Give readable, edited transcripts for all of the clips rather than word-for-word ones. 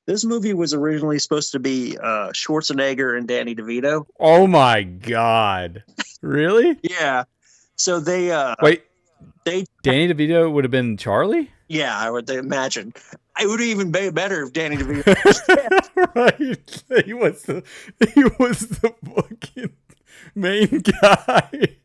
This movie was originally supposed to be Schwarzenegger and Danny DeVito. Oh my god. Really? Yeah. So they Wait, they Danny DeVito would have been Charlie? yeah, I would imagine. It would even be better if Danny DeVito was dead. Right. He was the fucking main guy.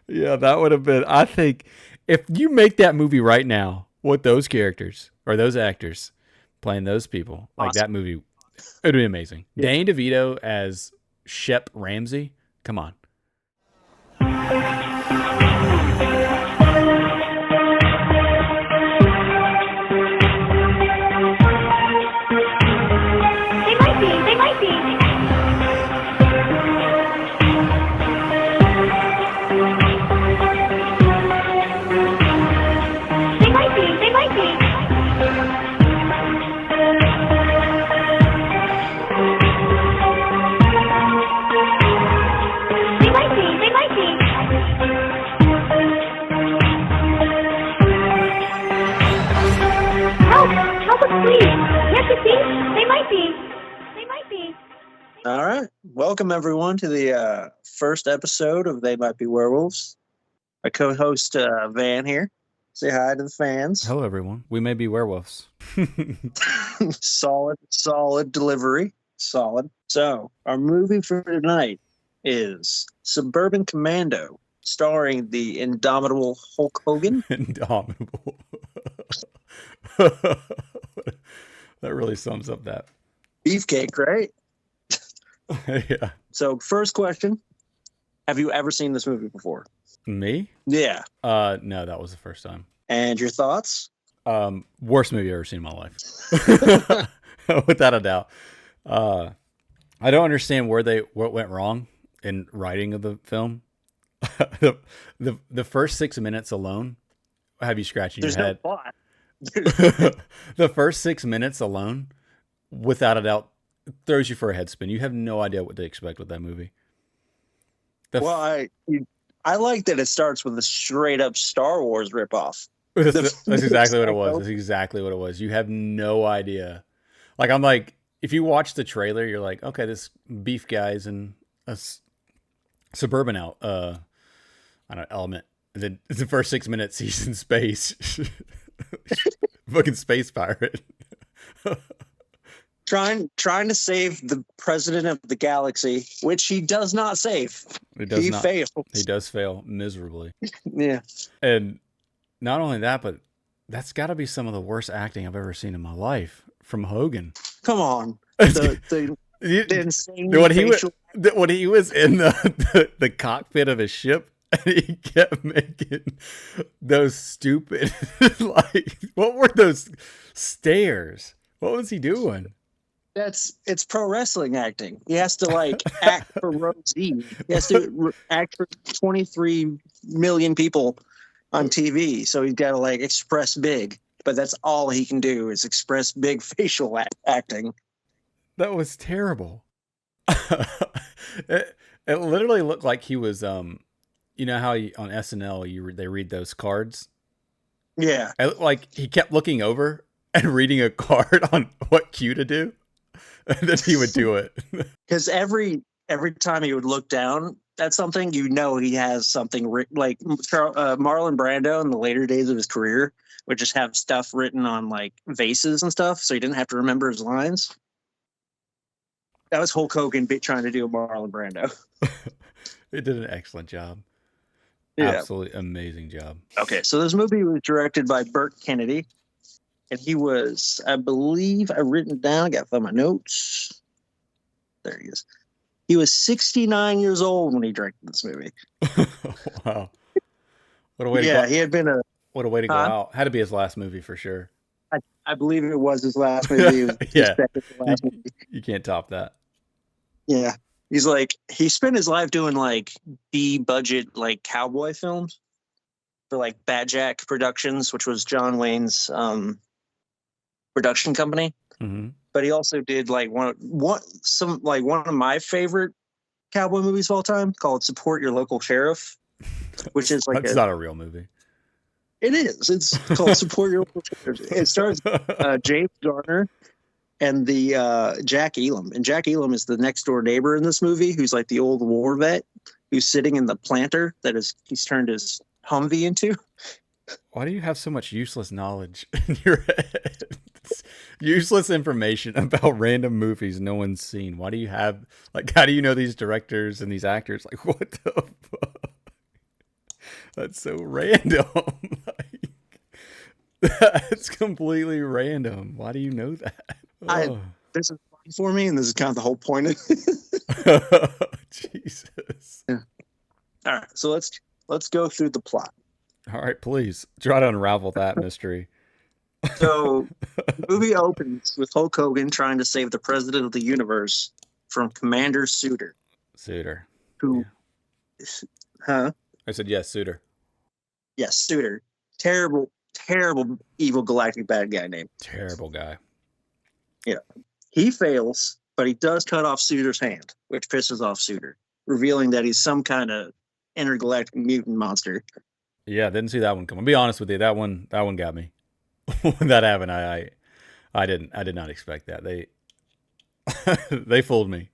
Yeah, that would have been. I think if you make that movie right now with those characters or those actors playing those people, like Awesome. that movie, it would be amazing. Yeah. Danny DeVito as Shep Ramsey. Come on. They might be. They might be. They might be. They might be. They might be. They might be. Help! Help us, please! Yes, you see? They might be. They might be. All right. Welcome everyone to the first episode of They Might Be Werewolves. My co-host Van here. Say hi to the fans. Hello, everyone. We may be werewolves. Solid delivery. Solid. So, our movie for tonight is Suburban Commando, starring the indomitable Hulk Hogan. Indomitable. That really sums up that. Beefcake, right? Yeah. So, first question. Have you ever seen this movie before? Me? Yeah. No, that was the first time. And your thoughts? Worst movie I've ever seen in my life. Without a doubt. I don't understand what went wrong in writing of the film. the first 6 minutes alone have you scratching There's your no head. plot. The first 6 minutes alone, without a doubt, throws you for a head spin. You have no idea what to expect with that movie. Well, I like that it starts with a straight up Star Wars ripoff. That's exactly what it was. That's exactly what it was. You have no idea. Like, I'm like, if you watch the trailer, you're like, okay, this beef guy's in a suburban I don't know, element. And then the first 6 minutes he's in space. Fucking space pirate. Trying to save the president of the galaxy, which he does not save. He fails. He does fail miserably. Yeah. And not only that, but that's got to be some of the worst acting I've ever seen in my life from Hogan. Come on. The insane When he was in the cockpit of his ship and he kept making those stupid, like, what were those stares? What was he doing? It's pro wrestling acting. He has to like act for Rosie. He has to act for 23 million people on TV. So he's got to like express big, but that's all he can do is express big facial acting. That was terrible. It literally looked like he was, you know how on SNL they read those cards? Yeah. It looked like he kept looking over and reading a card on what cue to do, and then he would do it. Because every time he would look down at something, you know he has something like Marlon Brando in the later days of his career would just have stuff written on like vases and stuff, so he didn't have to remember his lines. That was Hulk Hogan trying to do a Marlon Brando. It did an excellent job. Yeah. Absolutely amazing job. Okay, so this movie was directed by Burt Kennedy, and he was, I believe, I written down. I got to find my notes. There he is. He was 69 years old when he directed this movie. Wow. What a way to Yeah, go. he had been What a way to go out. Had to be his last movie for sure. I believe it was his last movie. It was Yeah. his last movie. You can't top that. Yeah. He's like, he spent his life doing like B-budget like cowboy films for like Bad Jack Productions, which was John Wayne's production company. Mm-hmm. But he also did like one of my favorite cowboy movies of all time called Support Your Local Sheriff, which is like That's not a real movie. It is. It's called Support Your Local Sheriff. It stars James Garner, and the Jack Elam. And Jack Elam is the next door neighbor in this movie, who's like the old war vet who's sitting in the planter that he's turned his Humvee into. Why do you have so much useless knowledge in your head? Useless information about random movies no one's seen. Why do you have, like, how do you know these directors and these actors? Like, what the fuck? That's so random. Like, that's completely random. Why do you know that? Oh. This is fun for me, and this is kind of the whole point of it. Jesus. Yeah. All right, so let's go through the plot. All right, please try to unravel that mystery. So the movie opens with Hulk Hogan trying to save the president of the universe from Commander Suter. Who? Yeah. Huh? I said yes, Suter. Yes, Suter. Terrible, terrible, evil galactic bad guy name. Terrible guy. Yeah. He fails, but he does cut off Suter's hand, which pisses off Suter, revealing that he's some kind of intergalactic mutant monster. Yeah, didn't see that one come. I'll be honest with you, that one got me. When that happened, I did not expect that. They fooled me.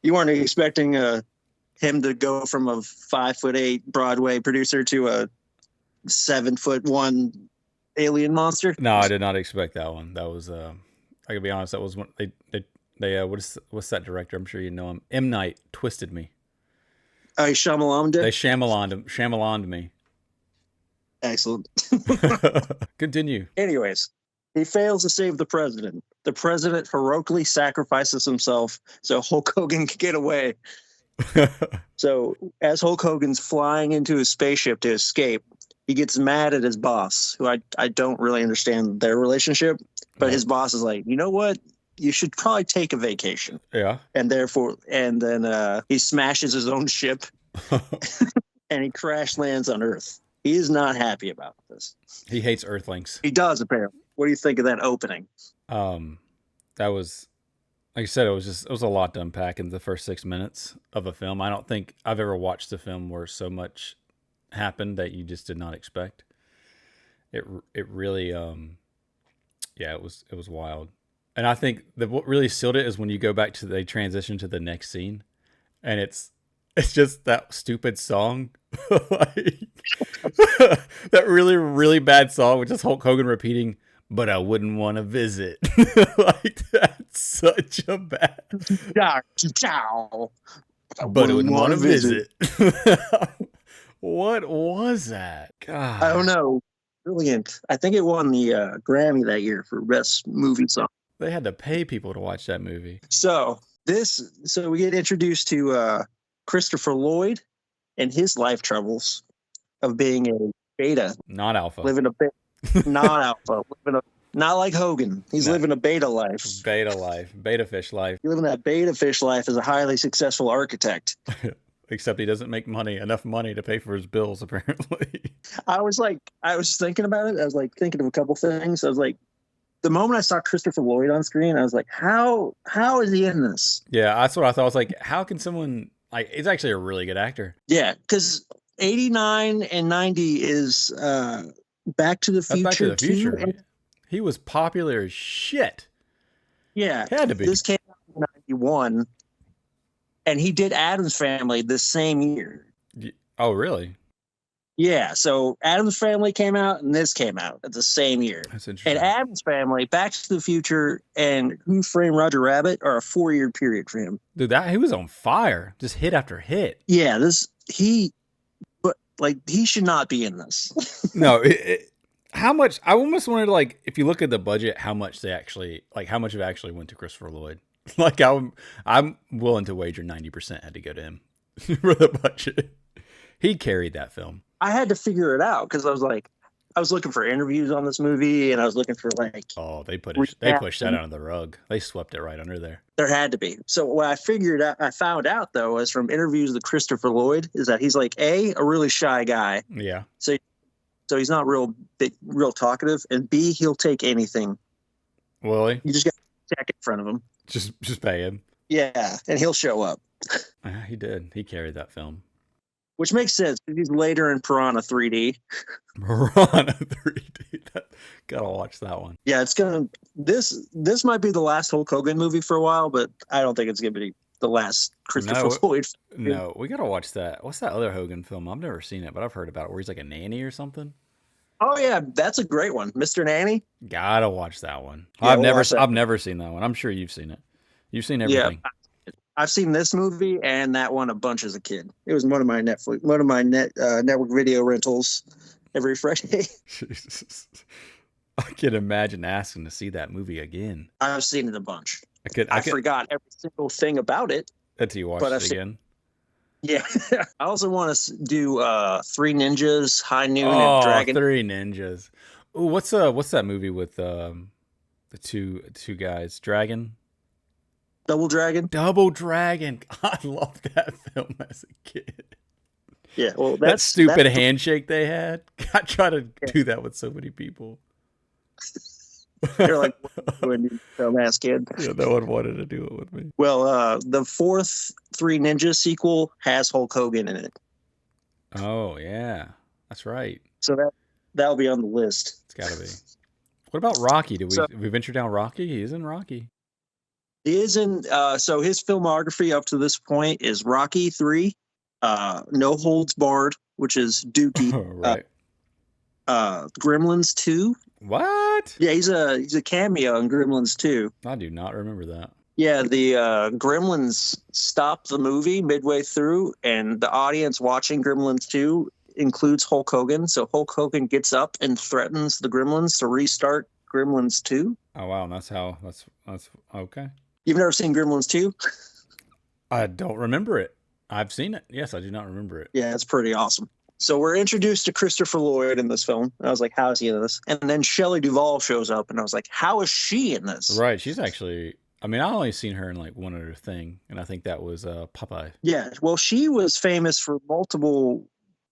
You weren't expecting him to go from a 5'8" Broadway producer to a 7'1" alien monster? No, I did not expect that one. That was I gotta be honest, that was one they what's that director? I'm sure you know him. M. Night twisted me. Oh, he Shyamalan'd it? They Shyamalan'd me. Excellent. Continue. Anyways, he fails to save the president. The president heroically sacrifices himself so Hulk Hogan can get away. So as Hulk Hogan's flying into his spaceship to escape, he gets mad at his boss, who I don't really understand their relationship, but his boss is like, you know what? You should probably take a vacation. Yeah. And then he smashes his own ship and he crash lands on Earth. He is not happy about this. He hates Earthlings. He does, apparently. What do you think of that opening? That was, like I said, it was a lot to unpack in the first 6 minutes of a film. I don't think I've ever watched a film where so much happened that you just did not expect. It really, yeah, it was wild. And I think that what really sealed it is when you go back to they transition to the next scene, and it's just that stupid song, like, that really, really bad song, which is Hulk Hogan repeating, "But I wouldn't want to visit." Like, that's such a bad. But I wouldn't want to visit. What was that? God, I don't know. Brilliant. I think it won the Grammy that year for best movie song. They had to pay people to watch that movie. So we get introduced to Christopher Lloyd and his life troubles of being a beta, not alpha, living a not alpha, not like Hogan. He's living a beta life. Beta fish life. He's living that beta fish life as a highly successful architect. Except he doesn't make enough money to pay for his bills, apparently. I was thinking about it. I was like thinking of a couple things. I was like, the moment I saw Christopher Lloyd on screen, I was like, how is he in this? Yeah, that's what I thought. I was like, how can someone, like, he's actually a really good actor. Yeah, because 89 and 90 is Back to the Future. Back to the Future. He was popular as shit. Yeah. Had to be. This came out in 91, and he did Addams Family the same year. Oh, really? Yeah, so Addams Family came out, and this came out at the same year. That's interesting. And Addams Family, Back to the Future, and Who Framed Roger Rabbit are a 4-year period for him. Dude, he was on fire, just hit after hit. Yeah, he should not be in this. No, how much? I almost wanted to, like, if you look at the budget, how much of it actually went to Christopher Lloyd. Like, I'm willing to wager 90% had to go to him for the budget. He carried that film. I had to figure it out because I was looking for interviews on this movie, and I was looking for they pushed that under the rug. They swept it right under there. There had to be. So what I found out though, is from interviews with Christopher Lloyd, is that he's like a really shy guy. Yeah. So he's not real talkative, and B, he'll take anything. Will he? You just got to check in front of him. Just pay him. Yeah, and he'll show up. He did. He carried that film. which makes sense because he's later in Piranha 3D. Piranha 3D. Gotta watch that one. Yeah, it's gonna. This might be the last Hulk Hogan movie for a while, but I don't think it's gonna be the last Christopher Lloyd. No, we gotta watch that. What's that other Hogan film? I've never seen it, but I've heard about it. Where he's like a nanny or something. Oh yeah, that's a great one, Mr. Nanny. Gotta watch that one. Yeah, I've never seen that one. I'm sure you've seen it. You've seen everything. Yeah, I've seen this movie and that one a bunch as a kid. It was one of my network video rentals every Friday. Jesus. I can imagine asking to see that movie again. I've seen it a bunch. I forgot every single thing about it until you watched it again. Yeah. I also want to do Three Ninjas, High Noon, and Dragon. Three Ninjas. Ooh, what's that movie with the two guys? Dragon? Double Dragon? Double Dragon. I loved that film as a kid. Yeah, well, that stupid handshake they had. I try to do that with so many people. They're like, you dumbass kid. Yeah, no one wanted to do it with me. Well, the fourth Three Ninjas sequel has Hulk Hogan in it. Oh, yeah. That's right. So that'll be on the list. It's got to be. What about Rocky? Did we venture down Rocky? He is in Rocky. He is in, so his filmography up to this point is Rocky 3, No Holds Barred, which is Dookie. Right. Gremlins 2. What? Yeah, he's a cameo in Gremlins 2. I do not remember that. Yeah, the Gremlins stopped the movie midway through, and the audience watching Gremlins 2 includes Hulk Hogan. So Hulk Hogan gets up and threatens the Gremlins to restart Gremlins 2. Oh, wow. That's okay. You've never seen Gremlins 2? I don't remember it. I've seen it. Yes, I do not remember it. Yeah, it's pretty awesome. So we're introduced to Christopher Lloyd in this film. And I was like, how is he in this? And then Shelley Duvall shows up, and I was like, how is she in this? Right. She's actually, I mean, I only seen her in like one other thing, and I think that was Popeye. Yeah, well, she was famous for multiple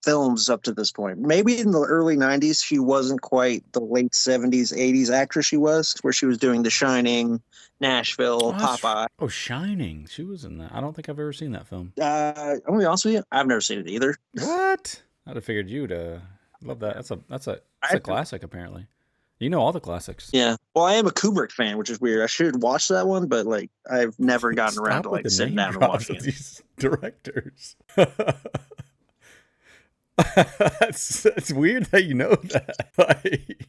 films up to this point. Maybe in the early 90s, she wasn't quite the late 70s, 80s actress she was, where she was doing The Shining, Nashville, Popeye. Oh, Shining. She was in that. I don't think I've ever seen that film. I'm going to be honest with you, I've never seen it either. What? I'd have figured you'd love that. That's a classic, apparently. You know all the classics. Yeah. Well, I am a Kubrick fan, which is weird. I should watch that one, but like I've never gotten around to like sitting down and watching it. These directors. It's weird that you know that. Like,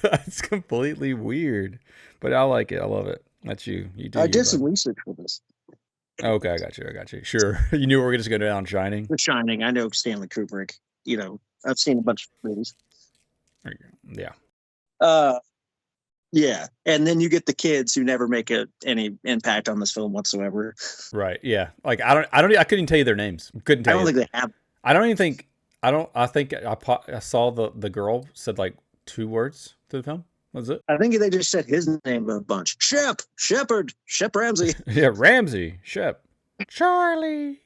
that's completely weird, but I like it. I love it. That's you. You do. I did some research for this. Okay, I got you. Sure, you knew we were just going to go down Shining. The Shining. I know Stanley Kubrick. You know, I've seen a bunch of movies. Yeah. Yeah, and then you get the kids who never make any impact on this film whatsoever. Right. Yeah. Like I couldn't even tell you their names. Couldn't tell. I don't think they have. I think I saw the girl said like 2 words to the film. Was it? I think they just said his name a bunch. Shep Ramsey. Yeah, Ramsey, Shep, Charlie.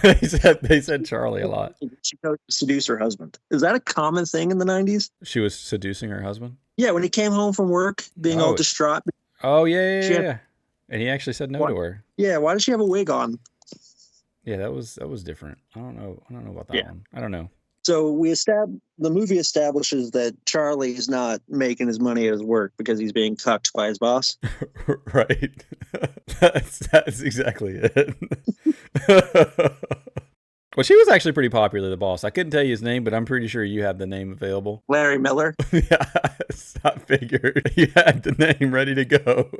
They said Charlie a lot. She goes to seduce her husband. Is that a common thing in the 90s? She was seducing her husband? Yeah, when he came home from work, being all distraught. Oh, yeah. And he actually said no to her. Yeah, why does she have a wig on? Yeah, that was different. I don't know about that one. I don't know. So the movie establishes that Charlie is not making his money at his work because he's being cucked by his boss. Right. That's exactly it. Well, she was actually pretty popular, the boss. I couldn't tell you his name, but I'm pretty sure you had the name available. Larry Miller. Yes, I figured you had the name ready to go.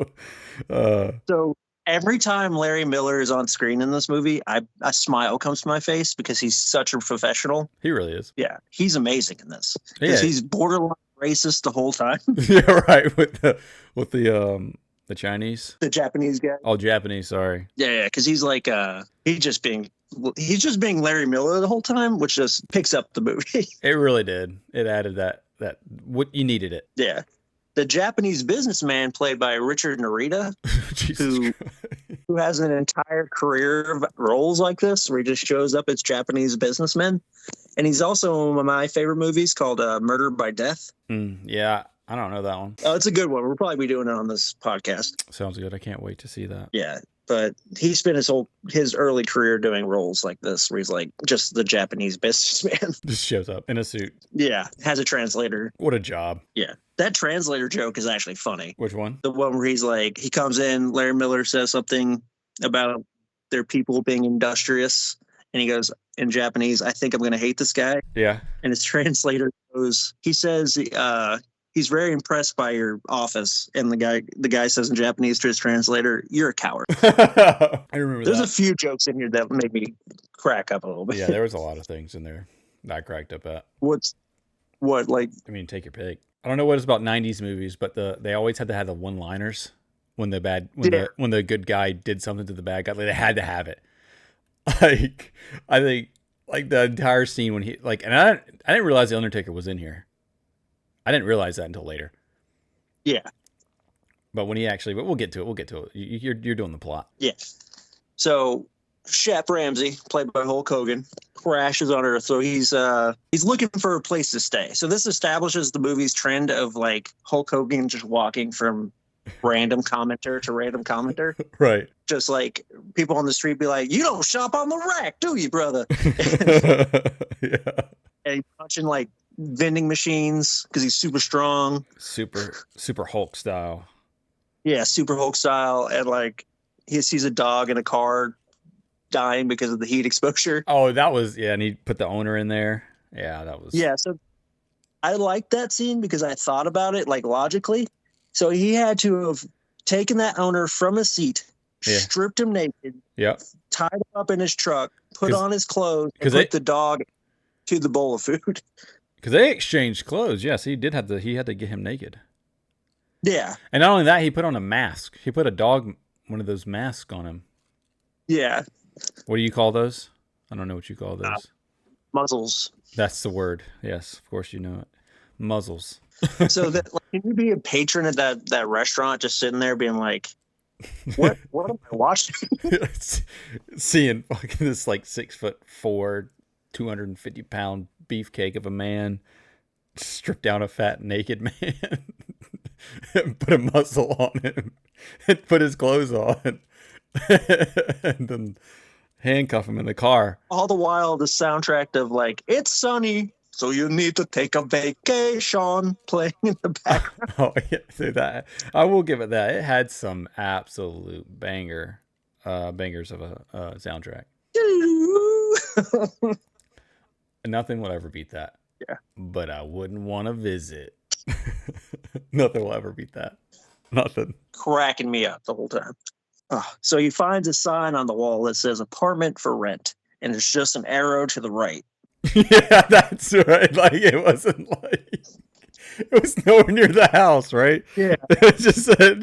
So every time Larry Miller is on screen in this movie, a smile comes to my face because he's such a professional. He really is. Yeah, he's amazing in this because he's borderline racist the whole time. Yeah, right. With the Chinese, the Japanese guy. Oh, Japanese. Sorry. Yeah, because he's like he's just being Larry Miller the whole time, which just picks up the movie. It really did. It added that what you needed it. Yeah. The Japanese businessman played by Richard Narita, who has an entire career of roles like this, where he just shows up as Japanese businessman. And he's also in one of my favorite movies called Murder by Death. Yeah, I don't know that one. Oh, it's a good one. We'll probably be doing it on this podcast. Sounds good. I can't wait to see that. Yeah. But he spent his early career doing roles like this, where he's like just the Japanese businessman. Just shows up in a suit. Yeah, has a translator. What a job. Yeah, that translator joke is actually funny. Which one? The one where he's like, he comes in, Larry Miller says something about their people being industrious, and he goes in Japanese, "I think I'm going to hate this guy." Yeah. And his translator goes, he says, he's very impressed by your office, and the guy says in Japanese to his translator, "You're a coward." I remember There's that. a few jokes in here that made me crack up a little bit. Yeah, there was a lot of things in there that I cracked up at. What like? I mean, take your pick. I don't know what it's about '90s movies, but they always had to have the one-liners when the good guy did something to the bad guy. Like, they had to have it. Like, I think like the entire scene when he like, and I didn't realize the Undertaker was in here. I didn't realize that until later. Yeah. But when but we'll get to it. We'll get to it. You're doing the plot. Yeah. So Shep Ramsey, played by Hulk Hogan, crashes on Earth. So he's looking for a place to stay. So this establishes the movie's trend of like Hulk Hogan just walking from random commenter to random commenter. Right. Just like people on the street be like, "You don't shop on the rack, do you, brother?" Yeah. And he's punching like vending machines because he's super strong. Super Hulk style. Yeah, super Hulk style. And like he sees a dog in a car dying because of the heat exposure. Oh, that was, yeah, and he put the owner in there. Yeah, that was. Yeah, so I liked that scene because I thought about it like logically. So he had to have taken that owner from his seat, stripped him naked, tied him up in his truck, put on his clothes, and put the dog to the bowl of food. Because they exchanged clothes. Yes, he had to get him naked. Yeah. And not only that, he put on a mask. He put one of those masks on him. Yeah. What do you call those? I don't know what you call those. Muzzles. That's the word. Yes, of course you know it. Muzzles. So that can you be a patron at that restaurant, just sitting there being like, what am I watching? Seeing fucking this like 6'4", 250-pound beefcake of a man strip down a fat naked man and put a muzzle on him and put his clothes on and then handcuff him in the car. All the while, the soundtrack of like, "It's sunny, so you need to take a vacation" playing in the background. Oh, yeah, see that. I will give it that. It had some absolute bangers of a soundtrack. Nothing will ever beat that. Yeah. But I wouldn't want to visit. Nothing will ever beat that. Nothing. Cracking me up the whole time. So he finds a sign on the wall that says "apartment for rent," and it's just an arrow to the right. Yeah, that's right. Like, it wasn't like, it was nowhere near the house, right? Yeah. It just said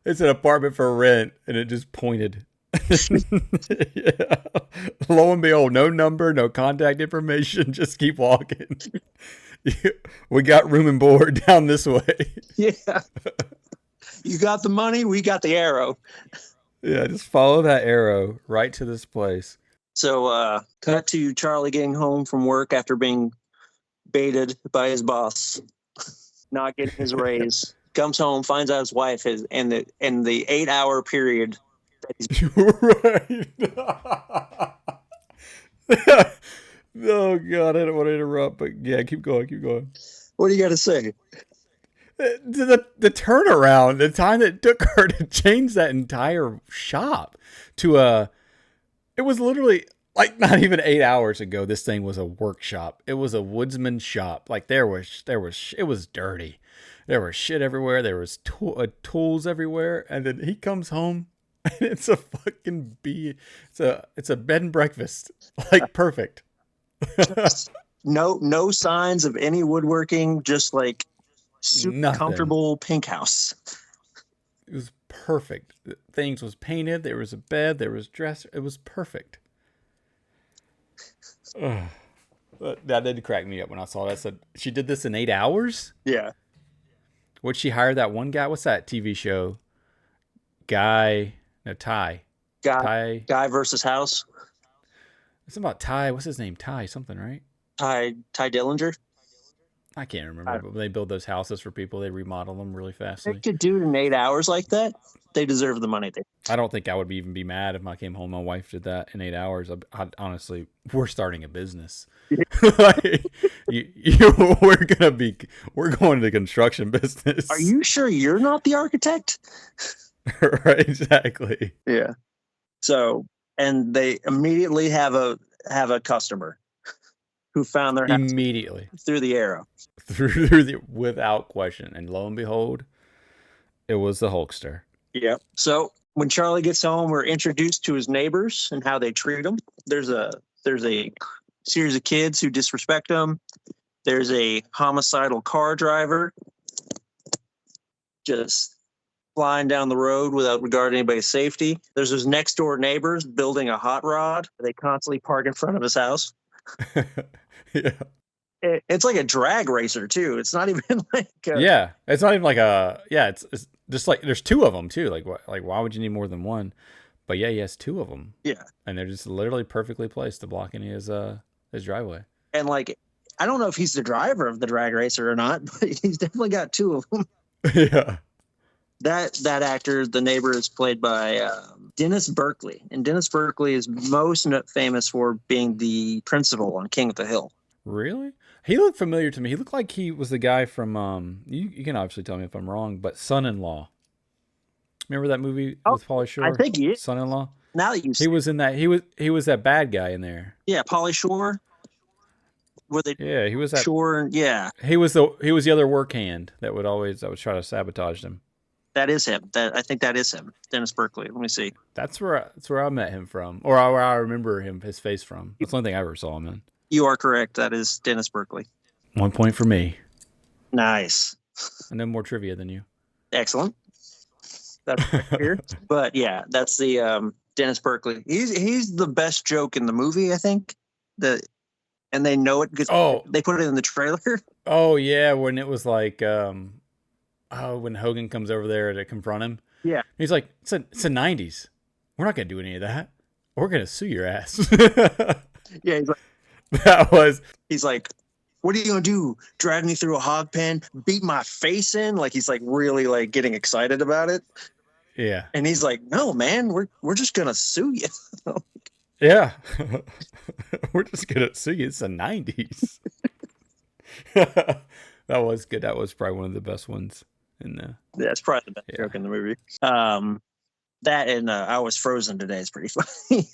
it's an apartment for rent, and it just pointed. Yeah. Lo and behold, no number, no contact information. Just keep walking. We got room and board down this way. Yeah. You got the money, we got the arrow. Yeah, just follow that arrow right to this place. So cut to Charlie getting home from work after being baited by his boss, not getting his raise. Comes home, finds out his wife is in the 8-hour period that he's right. Oh God, I don't want to interrupt, but yeah, keep going. What do you got to say? The turnaround, the time that it took her to change that entire shop to it was literally like not even 8 hours ago. This thing was a workshop. It was a woodsman shop. Like it was dirty. There was shit everywhere. There was tools everywhere. And then he comes home and it's a fucking it's a bed and breakfast. Like perfect. No signs of any woodworking, just like super comfortable pink house. It was perfect. Things was painted. There was a bed. There was dresser. It was perfect. That did crack me up when I saw that. I said, she did this in 8 hours? Yeah. Would she hire that one guy? What's that TV show? Ty versus House. It's about Ty. What's his name? Ty something, right? Ty Dillinger. I can't remember, but when they build those houses for people, they remodel them really fastly. They could do it in 8 hours like that. They deserve the money. I don't think I would even be mad if I came home. My wife did that in 8 hours. Honestly, we're starting a business. Like, we're going to the construction business. Are you sure you're not the architect? Right, exactly. Yeah. So, and they immediately have a customer who found their house Immediately through the arrow. Without question. And lo and behold, it was the Hulkster. Yep. So when Charlie gets home, we're introduced to his neighbors and how they treat him. There's a series of kids who disrespect him. There's a homicidal car driver just flying down the road without regard to anybody's safety. There's his next door neighbors building a hot rod. They constantly park in front of his house. Yeah. It's like a drag racer too. It's not even like it's not even like it's just like there's two of them too. Like why would you need more than one? But yeah, he has two of them. Yeah, and they're just literally perfectly placed to block any his driveway. And like, I don't know if he's the driver of the drag racer or not, but he's definitely got two of them. Yeah. That actor, the neighbor, is played by Dennis Berkeley, and Dennis Berkeley is most famous for being the principal on King of the Hill. Really? He looked familiar to me. He looked like he was the guy from you can obviously tell me if I'm wrong, but Son-in-Law. Remember that movie with Pauly Shore? I think he is. Son-in-Law. Now that you he was in that, he was that bad guy in there. Yeah, Pauly Shore. He was that Shore. Yeah, he was the other work hand that would try to sabotage them. That is him. I think that is him, Dennis Berkeley. Let me see. That's where I met him from, or where I remember his face from. That's the only thing I ever saw him in. You are correct. That is Dennis Berkeley. 1 point for me. Nice. I know more trivia than you. Excellent. That's here. But yeah, that's the Dennis Berkeley. He's the best joke in the movie, I think. And they know it because they put it in the trailer. Oh yeah, when it was like when Hogan comes over there to confront him. Yeah. He's like, it's a 90s. We're not gonna do any of that. We're gonna sue your ass. Yeah, he's like, what are you gonna do? Drag me through a hog pen, beat my face in? Like he's like really like getting excited about it. Yeah. And he's like, no, man, we're just gonna sue you. Yeah. We're just gonna sue you. It's the 90s. That was good. That was probably one of the best ones in the. Yeah, it's probably the best joke in the movie. That and I Was Frozen Today is pretty funny.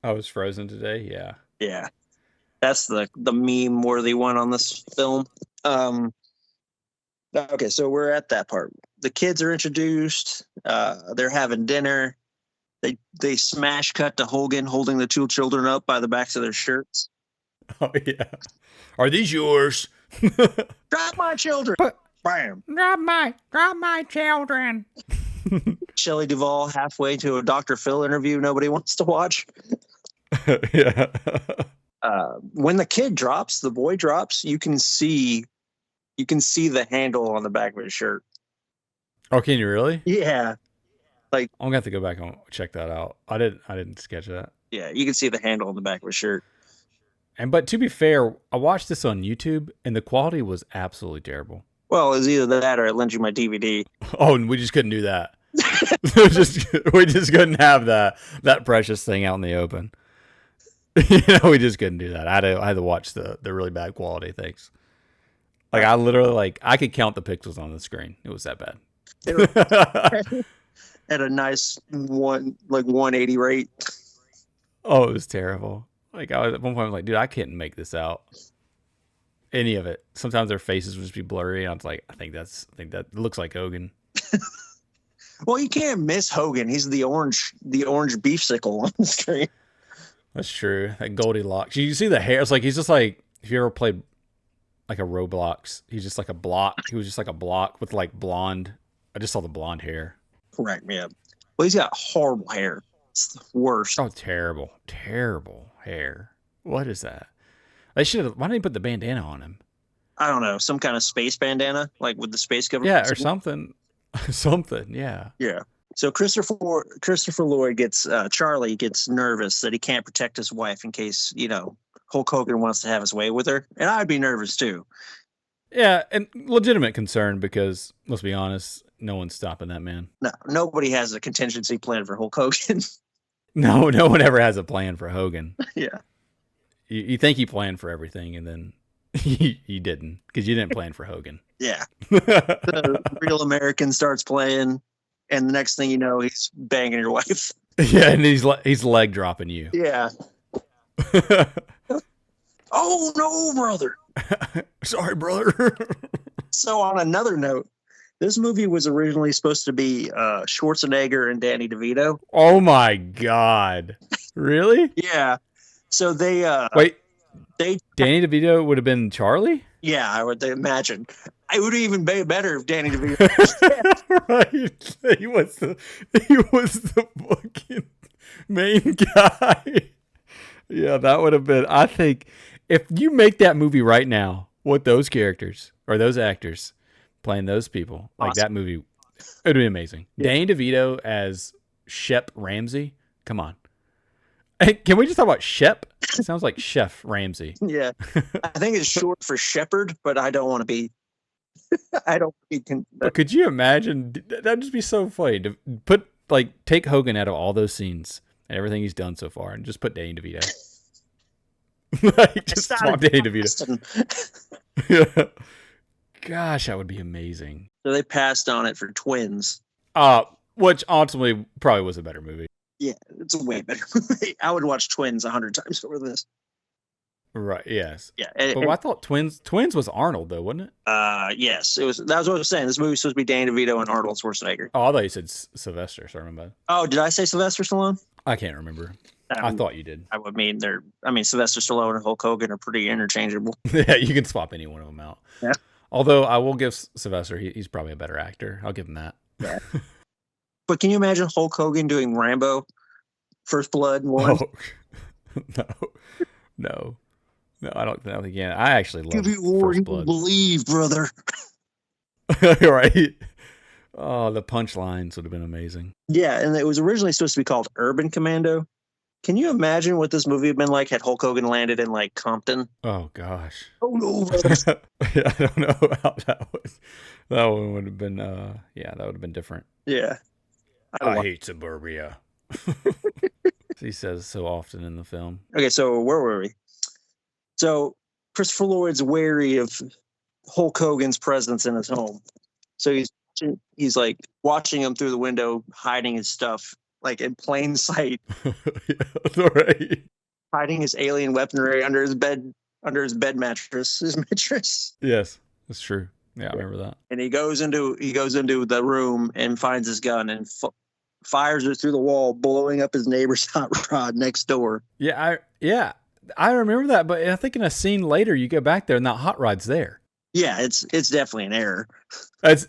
I Was Frozen Today. Yeah. Yeah. That's the meme worthy one on this film. Okay, so we're at that part. The kids are introduced. They're having dinner. They smash cut to Hogan holding the two children up by the backs of their shirts. Oh yeah. Are these yours? Drop my children. Bam. Drop my children. Shelley Duvall halfway to a Dr. Phil interview nobody wants to watch. Yeah. When the boy drops, you can see the handle on the back of his shirt. Oh, can you really? Yeah. Like I'm gonna have to go back and check that out. I didn't sketch that. Yeah, you can see the handle on the back of his shirt. But to be fair, I watched this on YouTube and the quality was absolutely terrible. Well, it was either that or I lent you my DVD. Oh, and we just couldn't do that. we just couldn't have that precious thing out in the open. We just couldn't do that. I had to watch the really bad quality things. Like I literally I could count the pixels on the screen. It was that bad. At a nice 180 rate. Oh, it was terrible. Like I was at one point, I was like, dude, I can't make this out. Any of it. Sometimes their faces would just be blurry, and I was like, I think that looks like Hogan. Well, you can't miss Hogan. He's the orange beefsicle on the screen. That's true. That Goldilocks. You see the hair. It's like he's just like if you ever played like a Roblox, he's just like a block. He was just like a block with like blonde. I just saw the blonde hair. Correct, yeah. Well, he's got horrible hair. It's the worst. Oh, terrible hair. What is that? They should have. Why didn't they put the bandana on him? I don't know. Some kind of space bandana, like with the space cover. Yeah, or something. Something. Yeah. Yeah. So Christopher Lloyd gets Charlie gets nervous that he can't protect his wife in case Hulk Hogan wants to have his way with her, and I'd be nervous too. Yeah, and legitimate concern because let's be honest, no one's stopping that man. No, nobody has a contingency plan for Hulk Hogan. No one ever has a plan for Hogan. Yeah. You think he planned for everything, and then he didn't, because you didn't plan for Hogan. Yeah. The real American starts playing, and the next thing you know, he's banging your wife. Yeah, and he's leg dropping you. Yeah. Oh no, brother. Sorry, brother. So on another note, this movie was originally supposed to be Schwarzenegger and Danny DeVito. Oh my God. Really? Yeah. So they Wait. Danny DeVito would have been Charlie? Yeah, I would imagine. I would even be better if Danny DeVito. Right. He was the fucking main guy. Yeah, that would have been. I think if you make that movie right now with those characters or those actors playing those people, like that movie, it would be amazing. Yeah. Danny DeVito as Shep Ramsey. Come on. Hey, can we just talk about Shep? It sounds like Chef Ramsey. Yeah. I think it's short for shepherd, but I don't want to be. I don't. But could you imagine? That'd just be so funny to take Hogan out of all those scenes and everything he's done so far, and just put Danny DeVito. Just swap Danny DeVito. Yeah. Gosh, that would be amazing. So they passed on it for Twins. Which ultimately probably was a better movie. Yeah, it's a way better movie. I would watch Twins 100 times over this. Right. Yes. Yeah. But I thought Twins was Arnold though, wasn't it? Yes. It was. That was what I was saying. This movie was supposed to be Danny DeVito and Arnold Schwarzenegger. Oh, I thought you said Sylvester. Sorry about that. Oh, did I say Sylvester Stallone? I can't remember. I thought you did. I mean, Sylvester Stallone and Hulk Hogan are pretty interchangeable. Yeah, you can swap any one of them out. Yeah. Although I will give Sylvester, he's probably a better actor. I'll give him that. Yeah. But can you imagine Hulk Hogan doing Rambo, First Blood 1? Oh, no, I don't think again. I actually love Give you war, First Blood. Believe, brother. Right. Oh, the punchlines would have been amazing. Yeah, and it was originally supposed to be called Urban Commando. Can you imagine what this movie had been like had Hulk Hogan landed in like Compton? Oh gosh. Oh no, brother. I don't know how that was. That one would have been. That would have been different. Yeah. I hate suburbia. He says so often in the film. Okay, so where were we? So Christopher Lloyd's wary of Hulk Hogan's presence in his home. So he's like watching him through the window, hiding his stuff, like in plain sight. Yeah, right. Hiding his alien weaponry under his bed mattress, his mattress. Yes, that's true. Yeah, I remember that. And he goes into the room and finds his gun and fires it through the wall, blowing up his neighbor's hot rod next door. Yeah, I remember that. But I think in a scene later, you go back there and that hot rod's there. Yeah, it's definitely an error. It's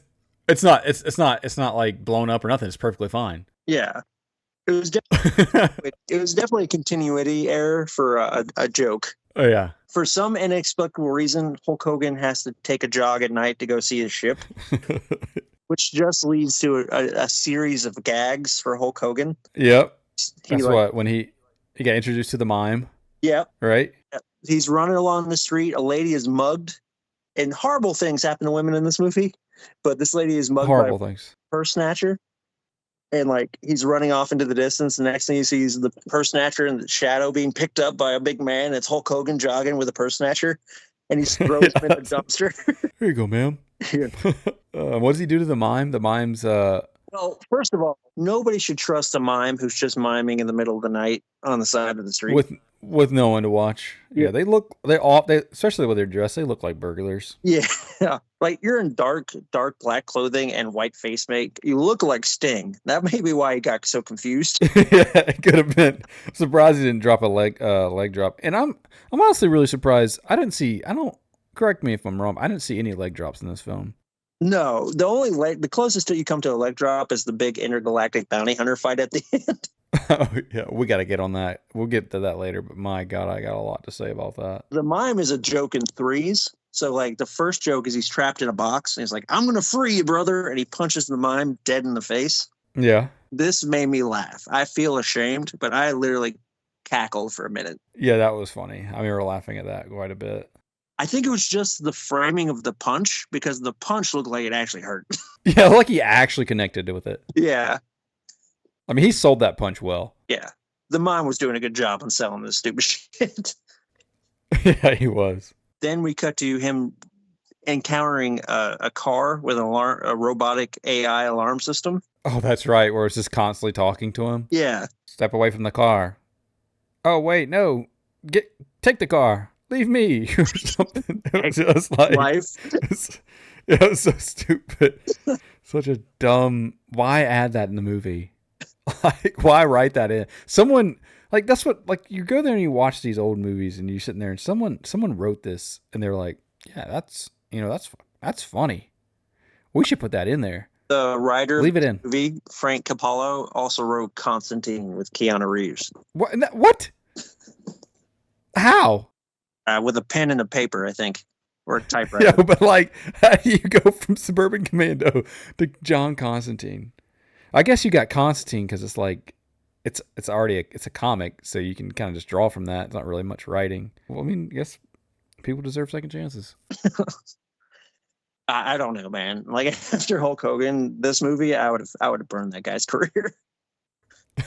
not like blown up or nothing. It's perfectly fine. Yeah, it was definitely a continuity error for a joke. Oh yeah. For some inexplicable reason, Hulk Hogan has to take a jog at night to go see his ship, which just leads to a series of gags for Hulk Hogan. Yep. When he got introduced to the mime. Yeah. Right? He's running along the street. A lady is mugged. And horrible things happen to women in this movie. But this lady is mugged by a purse snatcher. And like he's running off into the distance. The next thing he sees the purse snatcher in the shadow being picked up by a big man. It's Hulk Hogan jogging with a purse snatcher. And he throws him in a dumpster. Here you go, ma'am. Yeah. What does he do to the mime? The mime's... Well, first of all, nobody should trust a mime who's just miming in the middle of the night on the side of the street. With no one to watch. Yeah, they especially with their dress, they look like burglars. Yeah. Like you're in dark black clothing and white face make. You look like Sting. That may be why he got so confused. Yeah, it could have been. I'm surprised he didn't drop a leg drop. And I'm honestly really surprised. Correct me if I'm wrong. I didn't see any leg drops in this film. No, the closest that you come to a leg drop is the big intergalactic bounty hunter fight at the end. Oh, yeah, we got to get on that. We'll get to that later, but my God, I got a lot to say about that. The mime is a joke in threes. So, like, the first joke is he's trapped in a box, and he's like, I'm going to free you, brother, and he punches the mime dead in the face. Yeah. This made me laugh. I feel ashamed, but I literally cackled for a minute. Yeah, that was funny. I mean, we were laughing at that quite a bit. I think it was just the framing of the punch, because the punch looked like it actually hurt. Yeah, like he actually connected with it. Yeah. I mean, he sold that punch well. Yeah. The mime was doing a good job on selling this stupid shit. Yeah, he was. Then we cut to him encountering a car with a robotic AI alarm system. Oh, that's right, where it's just constantly talking to him. Yeah. Step away from the car. Oh, wait, no. Take the car. Leave me. Or something. It was just like... Life. It was so stupid. Such a dumb... Why add that in the movie? Like, why write that in? Someone... Like, that's what... Like, you go there and you watch these old movies and you're sitting there and someone wrote this and they're like, yeah, that's... that's funny. We should put that in there. The writer Leave it in. movie, Frank Capallo, also wrote Constantine with Keanu Reeves. What? How? With a pen and a paper, I think. Or a typewriter. Yeah, but like, how do you go from Suburban Commando to John Constantine? I guess you got Constantine because it's like, it's already a comic, so you can kind of just draw from that. It's not really much writing. Well, I mean, I guess people deserve second chances. I don't know, man. Like, after Hulk Hogan, this movie, I would have burned that guy's career.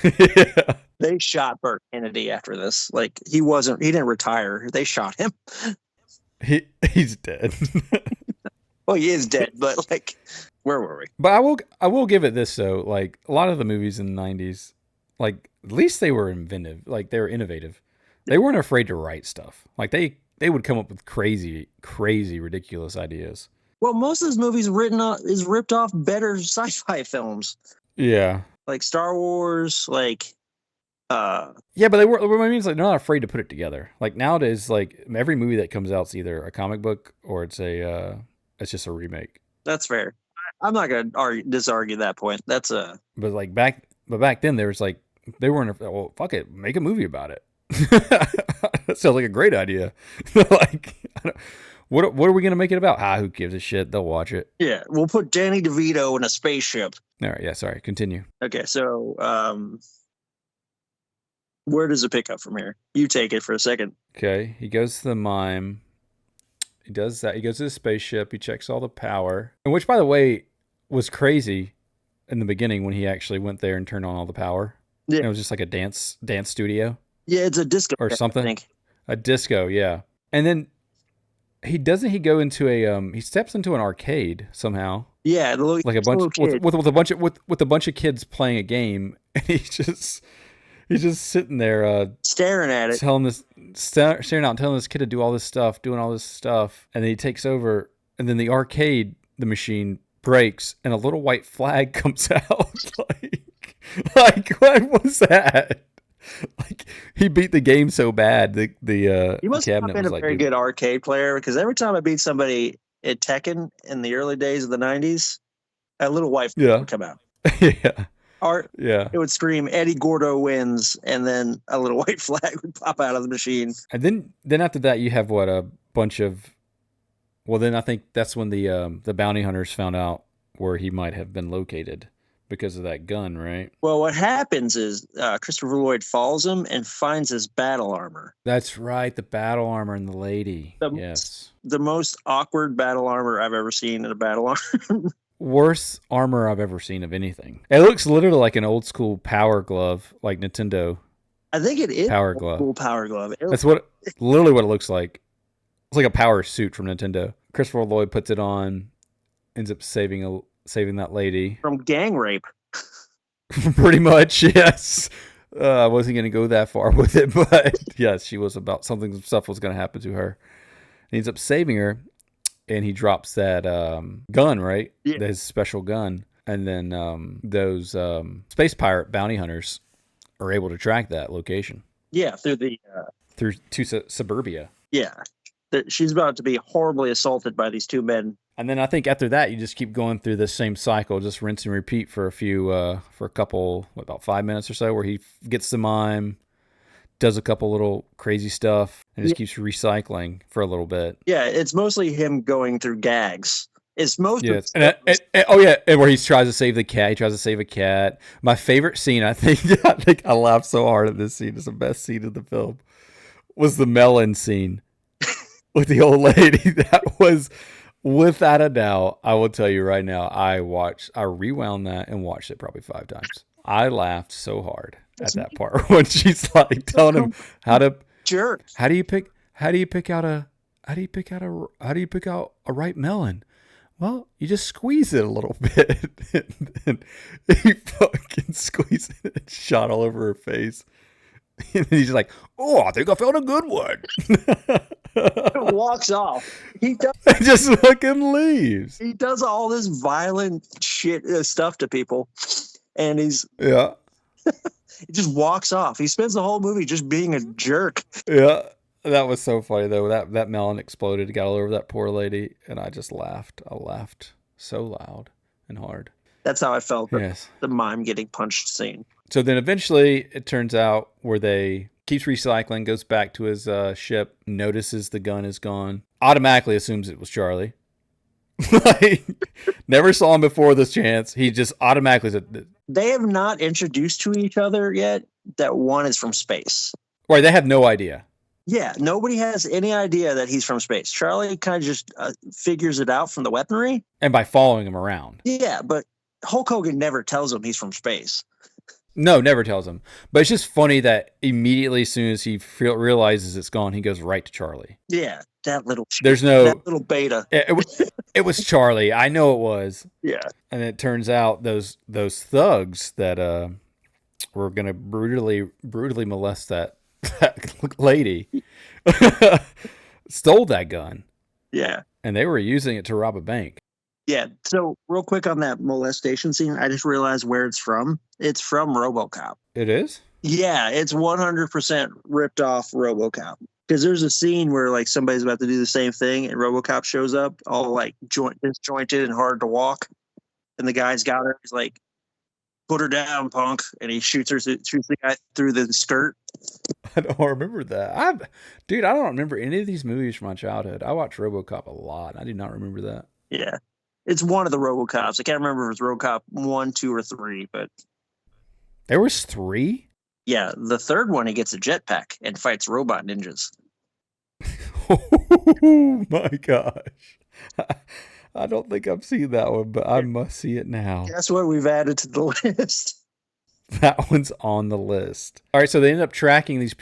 Yeah. They shot Burt Kennedy after this. Like, he didn't retire. They shot him. He's dead. Well, he is dead, but like, where were we? But I will give it this though. Like, a lot of the movies in the 90s, like, at least they were inventive. Like, they were innovative. They weren't afraid to write stuff. Like, they would come up with crazy, ridiculous ideas. Well, most of those movies is ripped off better sci-fi films. Yeah. Like Star Wars, like yeah, but what I mean is, like, they're not afraid to put it together. Like, nowadays, like, every movie that comes out is either a comic book or it's just a remake. That's fair. I'm not gonna disargue that point. That's a But back then there was like, they weren't, well, fuck it, make a movie about it. That sounds like a great idea. Like, what are we gonna make it about? Who gives a shit? They'll watch it. Yeah, we'll put Danny DeVito in a spaceship. All right, yeah, sorry, continue. Okay, so where does it pick up from here? You take it for a second. Okay, he goes to the mime. He does that. He goes to the spaceship. He checks all the power, and which, by the way, was crazy in the beginning when he actually went there and turned on all the power. Yeah, and it was just like a dance studio. Yeah, it's a disco or something. I think. A disco, yeah. And then he go into he steps into an arcade somehow. Yeah, like a bunch with a bunch of kids playing a game, and he's just sitting there staring at it, staring out, telling this kid to do all this stuff, doing all this stuff, and then he takes over, and then the machine breaks, and a little white flag comes out. like what was that? Like, he beat the game so bad, he must have been a very good arcade player, because every time I beat somebody at Tekken in the early days of the 90s, a little white flag would come out. Yeah. It would scream, Eddie Gordo wins, and then a little white flag would pop out of the machine. And then after that, you have a bunch of... Well, then I think that's when the bounty hunters found out where he might have been located because of that gun, right? Well, what happens is Christopher Lloyd follows him and finds his battle armor. That's right, the battle armor and the lady. Yes. The most awkward battle armor I've ever seen in a battle armor. Worst armor I've ever seen of anything. It looks literally like an old school power glove, like Nintendo. I think it is power glove. Cool power glove. That's literally what it looks like. It's like a power suit from Nintendo. Christopher Lloyd puts it on, ends up saving that lady from gang rape. Pretty much, yes. I wasn't going to go that far with it, but yes, she was about some stuff was going to happen to her. He ends up saving her. And he drops that gun, right? Yeah. His special gun. And then those space pirate bounty hunters are able to track that location. Yeah, through suburbia. Yeah. She's about to be horribly assaulted by these two men. And then I think after that, you just keep going through the same cycle, just rinse and repeat for a couple, about 5 minutes or so, where he gets the mime, does a couple little crazy stuff, and just keeps recycling for a little bit. Yeah, it's mostly him going through gags. It's most and where he tries to save the cat. He tries to save a cat. My favorite scene, I think I laughed so hard at this scene. It's the best scene of the film. Was the melon scene. with the old lady. That was, without a doubt, I will tell you right now, I rewound that and watched it probably 5 times. I laughed so hard at that part when she's like telling him how to jerk. How do you pick out a ripe melon? Well, you just squeeze it a little bit. And he fucking squeezed it and shot all over her face. And he's like, "Oh, I think I found a good one." Walks off. He does. Just fucking leaves. He does all this violent shit stuff to people, and he just walks off. He spends the whole movie just being a jerk. Yeah, that was so funny though. That melon exploded, got all over that poor lady, and I just laughed. I laughed so loud and hard. That's how I felt. Yes. The mime getting punched scene. So then eventually it turns out where they keeps recycling, goes back to his ship, notices the gun is gone, automatically assumes it was Charlie. Like, never saw him before this chance. He just automatically said, they have not introduced to each other yet that one is from space. Right, they have no idea. Yeah, nobody has any idea that he's from space. Charlie kind of just figures it out from the weaponry. And by following him around. Yeah, but Hulk Hogan never tells him he's from space. No, never tells him. But it's just funny that immediately as soon as he realizes it's gone, he goes right to Charlie. Yeah, that little beta. It was Charlie. I know it was. Yeah. And it turns out those thugs that were going to brutally molest that lady stole that gun. Yeah. And they were using it to rob a bank. Yeah. So real quick on that molestation scene, I just realized where it's from. It's from RoboCop. It is? Yeah, it's 100% ripped off RoboCop. Because there's a scene where like somebody's about to do the same thing and RoboCop shows up all like disjointed and hard to walk. And the guy's got her. He's like, "Put her down, punk." And he shoots the guy through the skirt. I don't remember that. I don't remember any of these movies from my childhood. I watched RoboCop a lot. I do not remember that. Yeah. It's one of the RoboCops. I can't remember if it was RoboCop 1, 2, or 3, but there was 3? Yeah, the third one he gets a jetpack and fights robot ninjas. Oh my gosh. I don't think I've seen that one, but I must see it now. Guess what we've added to the list? That one's on the list. All right, so they end up tracking these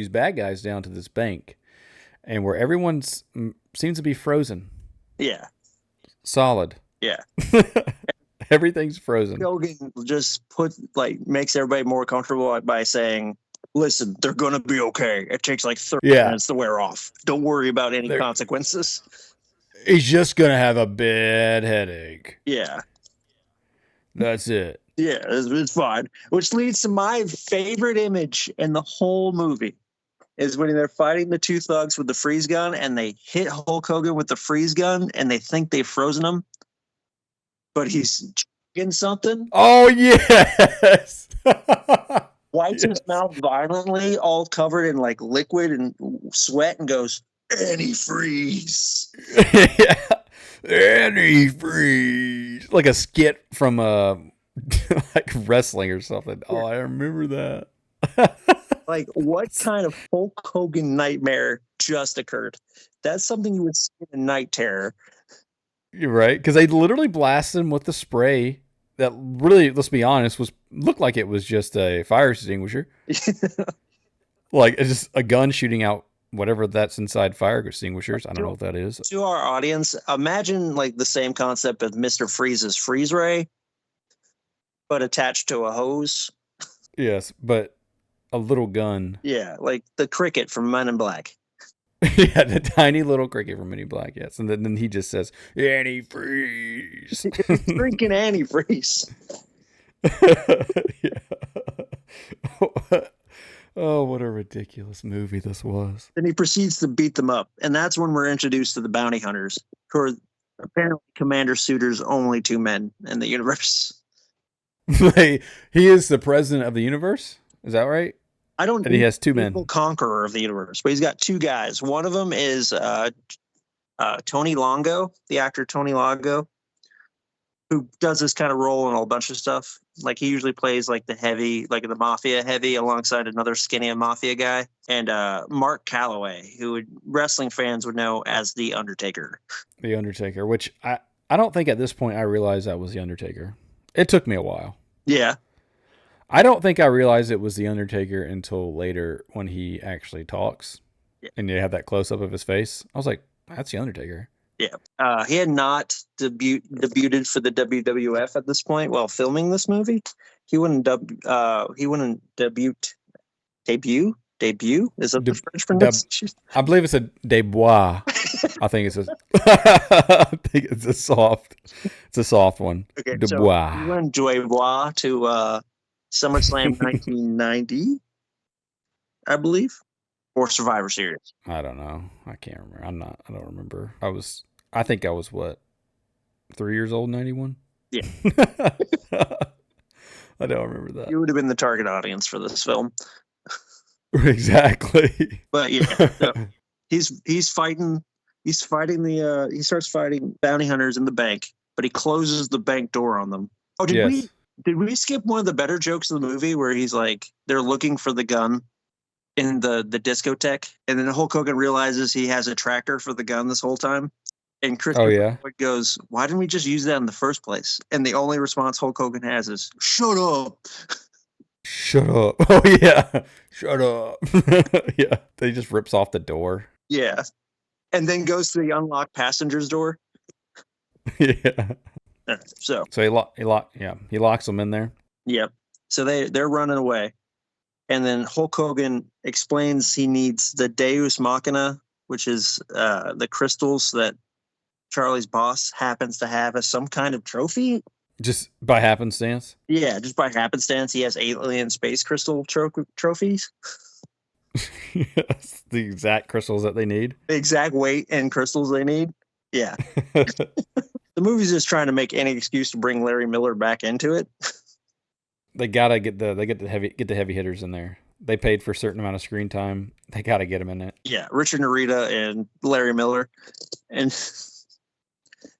bad guys down to this bank, and where everyone seems to be frozen. Yeah. Solid. Yeah. Everything's frozen. Hogan just makes everybody more comfortable by saying, "Listen, they're gonna be okay. It takes like 30 minutes to wear off. Don't worry about any consequences. He's just gonna have a bad headache." Yeah. That's it. Yeah, it's fine. Which leads to my favorite image in the whole movie is when they're fighting the two thugs with the freeze gun and they hit Hulk Hogan with the freeze gun and they think they've frozen him, but he's chugging something. Oh, yes. Wipes his mouth violently, all covered in like liquid and sweat, and goes, "Antifreeze." Yeah. Antifreeze. Like a skit from like wrestling or something. Oh, I remember that. Like, what kind of Hulk Hogan nightmare just occurred? That's something you would see in Night Terror. You're right, because they literally blasted him with the spray that really, let's be honest, looked like it was just a fire extinguisher. Like it's just a gun shooting out whatever that's inside fire extinguishers. I don't know what that is. To our audience, imagine like the same concept of Mr. Freeze's freeze ray, but attached to a hose. Yes, but a little gun. Yeah, like the cricket from Men in Black. Yeah, the tiny little cricket from Men in Black, yes. And then he just says, "Antifreeze." Drinking antifreeze. Yeah. Oh, what a ridiculous movie this was. Then he proceeds to beat them up. And that's when we're introduced to the bounty hunters, who are apparently Commander Suter's only 2 men in the universe. He is the president of the universe? Is that right? I don't know. And he has 2 men. Conqueror of the universe, but he's got 2 guys. One of them is Tony Longo, the actor Tony Longo, who does this kind of role in a bunch of stuff. Like he usually plays like the heavy, like the mafia heavy, alongside another skinny mafia guy, and Mark Calloway, who wrestling fans would know as the Undertaker. The Undertaker, which I don't think at this point I realized that was the Undertaker. It took me a while. Yeah. I don't think I realized it was the Undertaker until later when he actually talks, and you have that close up of his face. I was like, that's the Undertaker. Yeah, he had not debuted for the WWF at this point while filming this movie. He wouldn't debut. Is that the French pronunciation? I believe it's a débois. I think it's a soft one. Okay, Débois. so he went Débois to SummerSlam 1990, I believe, or Survivor Series. I don't know. I can't remember. I don't remember. I think I was what, 3 years old, 91? Yeah. I don't remember that. You would have been the target audience for this film. Exactly. But yeah, so he starts fighting bounty hunters in the bank, but he closes the bank door on them. Oh, did we skip one of the better jokes of the movie where he's like, they're looking for the gun in the discotheque, and then Hulk Hogan realizes he has a tracker for the gun this whole time, and Chris goes, why didn't we just use that in the first place? And the only response Hulk Hogan has is, shut up. Shut up. Oh yeah, shut up. Yeah, he just rips off the door. Yeah, and then goes to the unlocked passenger's door. Yeah. So he locks them in there. Yep. So they're running away, and then Hulk Hogan explains he needs the Deus Machina, which is the crystals that Charlie's boss happens to have as some kind of trophy. Just by happenstance? Yeah, just by happenstance, he has alien space crystal trophies. Yes, the exact crystals that they need. The exact weight and crystals they need. Yeah. The movie's just trying to make any excuse to bring Larry Miller back into it. They gotta get the heavy hitters in there. They paid for a certain amount of screen time. They gotta get them in it. Yeah, Richard Narita and Larry Miller, and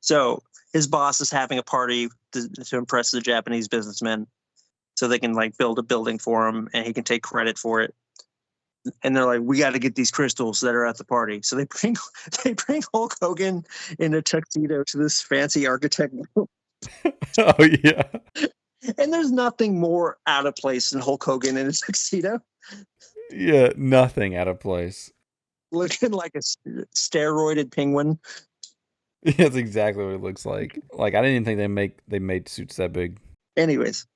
so his boss is having a party to impress the Japanese businessmen, so they can like build a building for him, and he can take credit for it. And they're like, we got to get these crystals that are at the party. So they bring Hulk Hogan in a tuxedo to this fancy architect. Oh yeah. And there's nothing more out of place than Hulk Hogan in a tuxedo. Yeah, nothing out of place. Looking like a steroided penguin. Yeah, that's exactly what it looks like. Like I didn't even think they made suits that big. Anyways,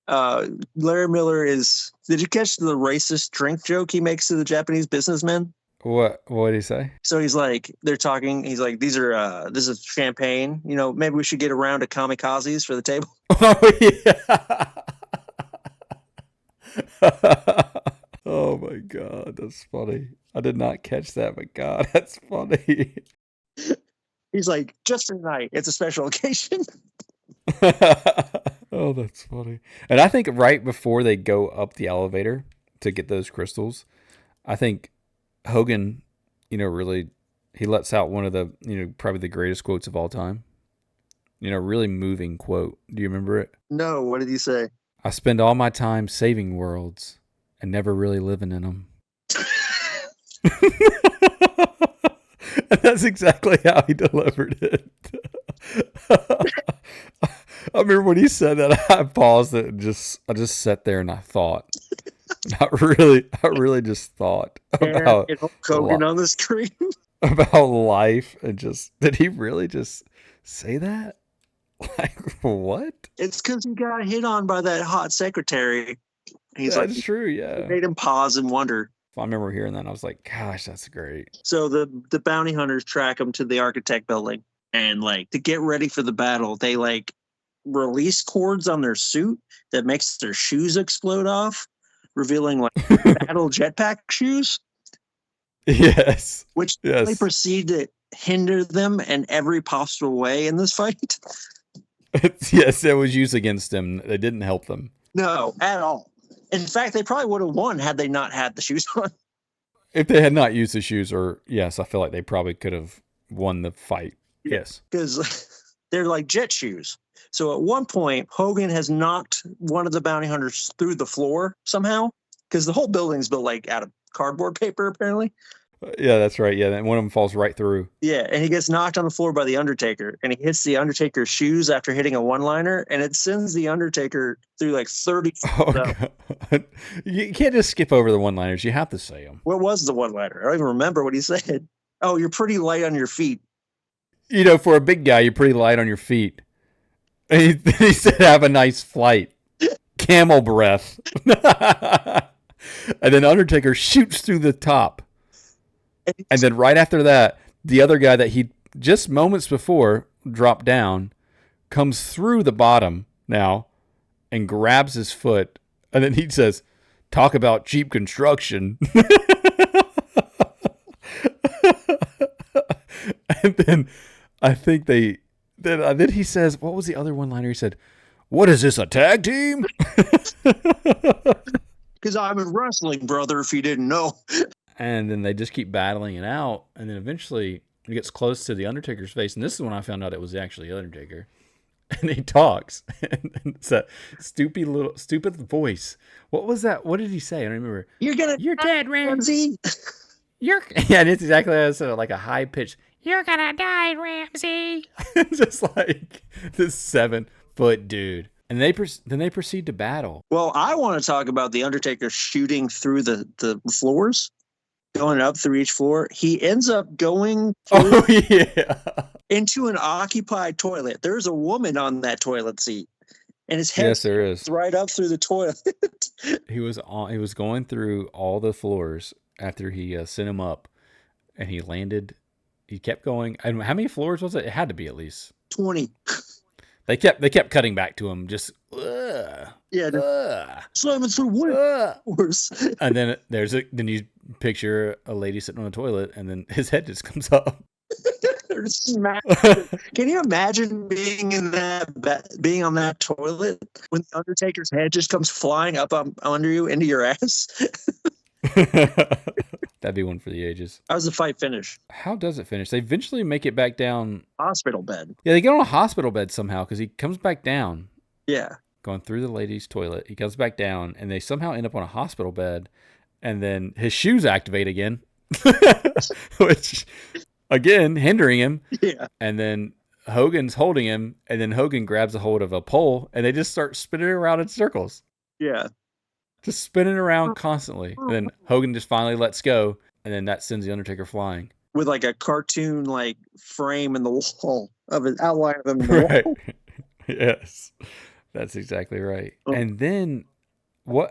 Larry Miller is. Did you catch the racist drink joke he makes to the Japanese businessmen? What did he say? So he's like, they're talking. He's like, this is champagne. You know, maybe we should get a round of kamikazes for the table. Oh yeah. Oh my God, that's funny. I did not catch that, but God, that's funny. He's like, just for tonight, it's a special occasion. Oh, that's funny. And I think right before they go up the elevator to get those crystals, I think Hogan, really, he lets out one of the, probably the greatest quotes of all time. Really moving quote. Do you remember it? No, what did he say? I spend all my time saving worlds and never really living in them. And that's exactly how he delivered it. I remember when he said that, I paused it and I just sat there and I thought. I really just thought about Hogan on the screen. About life and did he really just say that? Like what? It's because he got hit on by that hot secretary. He's That's true, yeah. It made him pause and wonder. I remember hearing that and I was like, gosh, that's great. So the bounty hunters track him to the architect building, and like to get ready for the battle, they like release cords on their suit that makes their shoes explode off, revealing like battle jetpack shoes. Yes. They proceed to hinder them in every possible way in this fight. Yes, it was used against them. They didn't help them. No, at all. In fact, they probably would have won had they not had the shoes on. If they had not used the shoes, yes, I feel like they probably could have won the fight. Yes. Because They're like jet shoes. So at one point, Hogan has knocked one of the bounty hunters through the floor somehow, because the whole building's built like out of cardboard paper, apparently. Yeah, that's right. Yeah, and one of them falls right through. Yeah, and he gets knocked on the floor by the Undertaker, and he hits the Undertaker's shoes after hitting a one-liner, and it sends the Undertaker through like 30 feet. Oh, God. You can't just skip over the one-liners. You have to say them. What was the one-liner? I don't even remember what he said. Oh, you're pretty light on your feet. You know, for a big guy, you're pretty light on your feet. And he said, have a nice flight. Camel breath. And then Undertaker shoots through the top. And then right after that, the other guy that he just moments before dropped down comes through the bottom now and grabs his foot. And then he says, talk about cheap construction. And then I think then he says, what was the other one-liner? He said, what is this, a tag team? Because I'm in wrestling, brother, if you didn't know. And then they just keep battling it out. And then eventually he gets close to the Undertaker's face. And this is when I found out it was actually Undertaker. And he talks. And it's that stupid voice. What was that? What did he say? I don't remember. You're dead, Ramsey. Yeah, it's exactly what I said. Like a high pitch. You're gonna die, Ramsey. Just like this 7-foot dude. And then they proceed to battle. Well, I want to talk about the Undertaker shooting through the floors, going up through each floor. He ends up going into an occupied toilet. There's a woman on that toilet seat, and his head there is right up through the toilet. He was going through all the floors after he sent him up, and he landed. He kept going. And how many floors was it? It had to be at least 20. They kept cutting back to him, just slamming through wood floors. And then then you picture a lady sitting on a toilet, and then his head just comes up. Can you imagine being on that toilet when the Undertaker's head just comes flying up under you into your ass? That'd be one for the ages. How's the fight finish? How does it finish? They eventually make it back down. Hospital bed. Yeah, they get on a hospital bed somehow because he comes back down. Yeah. Going through the lady's toilet. He comes back down, and they somehow end up on a hospital bed, and then his shoes activate again, which, again, hindering him. Yeah. And then Hogan's holding him, and then Hogan grabs a hold of a pole, and they just start spinning around in circles. Yeah. Just spinning around constantly. And then Hogan just finally lets go, and then that sends the Undertaker flying. With like a cartoon like frame in the wall of an outline of him. Right. Yes. That's exactly right. Oh. And then I'm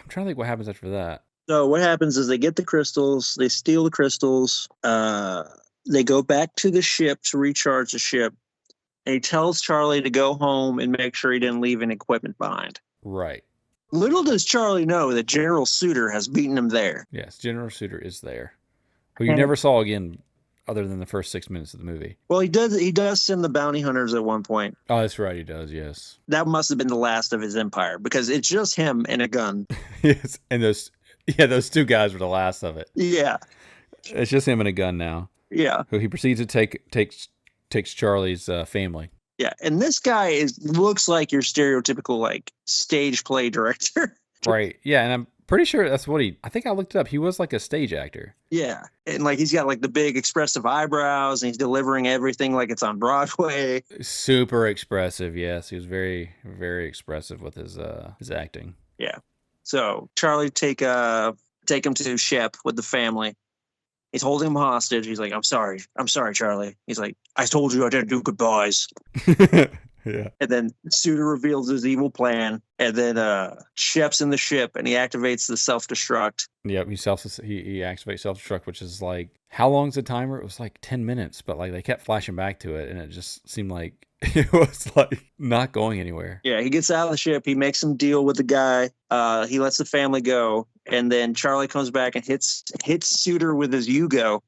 trying to think what happens after that. So what happens is they get the crystals, they steal the crystals, they go back to the ship to recharge the ship, and he tells Charlie to go home and make sure he didn't leave any equipment behind. Right. Little does Charlie know that General Suter has beaten him there. Yes, General Suter is there. Who you never saw again other than the first 6 minutes of the movie. Well, he does send the bounty hunters at one point. Oh, that's right, he does, yes. That must have been the last of his empire, because it's just him and a gun. Yes, and those two guys were the last of it. Yeah. It's just him and a gun now. Yeah. Who he proceeds to takes Charlie's family. Yeah, and this guy looks like your stereotypical like stage play director. Right. Yeah, and I'm pretty sure that's what I think I looked it up. He was like a stage actor. Yeah, and like he's got like the big expressive eyebrows, and he's delivering everything like it's on Broadway. Super expressive. Yes, he was very, very expressive with his acting. Yeah. So Charlie take him to Shep with the family. He's holding him hostage. He's like, I'm sorry, Charlie. He's like, I told you I didn't do goodbyes. Yeah. And then Suter reveals his evil plan. And then Shep's in the ship, and he activates the self-destruct. Yep, he activates self-destruct, which is like, how long's the timer? It was like 10 minutes, but like they kept flashing back to it, and it just seemed like it was like not going anywhere. Yeah, he gets out of the ship. He makes some deal with the guy. He lets the family go. And then Charlie comes back and hits Suter with his Yugo.